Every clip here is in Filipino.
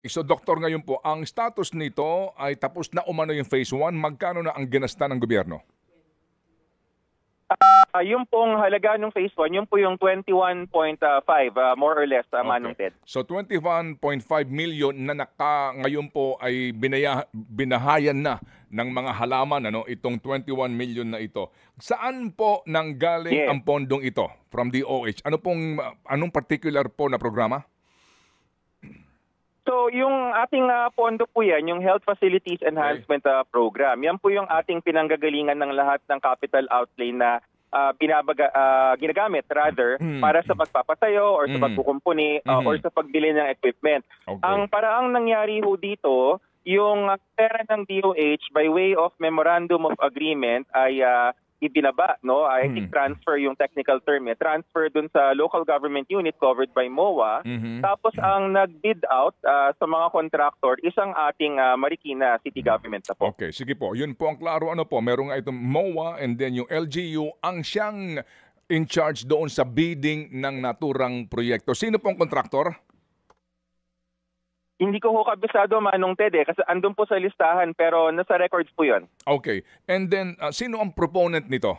So, Doktor, ngayon po, ang status nito ay tapos na umano yung phase 1. Magkano na ang ginasta ng gobyerno? Yung pong halaga ng phase 1, yung po yung 21.5, more or less, Manong Ted. So, 21.5 million na ngayon po ay binahayan na ng mga halaman, itong 21 million na ito. Saan po nanggaling ang pondong ito from DOH? Anong particular po na programa? So, yung ating pondo po yan, yung Health Facilities Enhancement Program, yan po yung ating pinanggagalingan ng lahat ng capital outlay na ginagamit para sa pagpapatayo or sa pagkukumpuni or sa pagbili ng equipment. Okay. Ang paraang nangyari ho dito, yung pera ng DOH by way of Memorandum of Agreement ay ibinaba, I think transfer yung technical term, transfer dun sa local government unit covered by MOA. Tapos ang nag-bid out sa mga contractor, isang ating Marikina City Government na po. Okay, sige po. Yun po ang klaro. Meron nga itong MOA and then yung LGU ang siyang in charge doon sa bidding ng naturang proyekto. Sino pong contractor? Hindi ko kabisado, Manong Ted, kasi andun po sa listahan pero nasa records po yun. Okay. And then, sino ang proponent nito?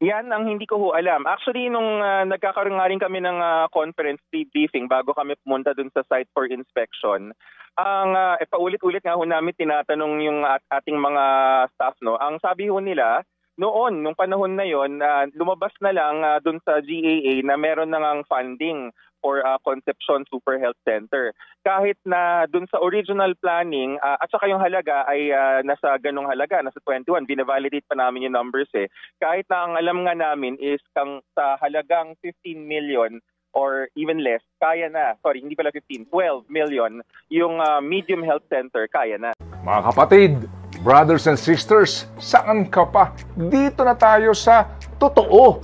Yan ang hindi ko alam. Actually, nung nagkakaroon nga rin kami ng conference briefing bago kami pumunta dun sa site for inspection, ang paulit-ulit nga namin tinatanong yung ating mga staff. Ang sabi nila, nung panahon na yon, lumabas na lang dun sa GAA na meron na ngang funding for Concepcion Super Health Center. Kahit na dun sa original planning, at saka yung halaga ay nasa ganong halaga, nasa 21, binavalidate pa namin yung numbers Kahit na ang alam nga namin is sa halagang 15 million or even less, kaya na, hindi pala 15, 12 million, yung medium health center, kaya na. Mga kapatid, brothers and sisters, saan ka pa? Dito na tayo sa totoo.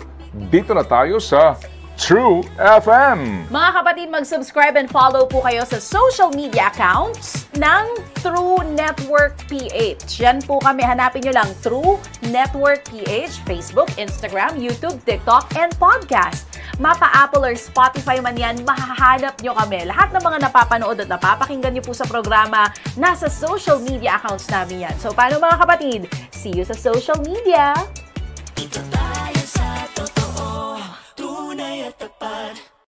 Dito na tayo sa True FM. Mga kapatid, mag-subscribe and follow po kayo sa social media accounts ng True Network PH. Yan po kami. Hanapin nyo lang True Network PH, Facebook, Instagram, YouTube, TikTok, and podcast. Mapa Apple or Spotify man yan, mahahanap nyo kami. Lahat ng mga napapanood at napapakinggan nyo po sa programa, nasa social media accounts namin yan. So, paano mga kapatid? See you sa social media!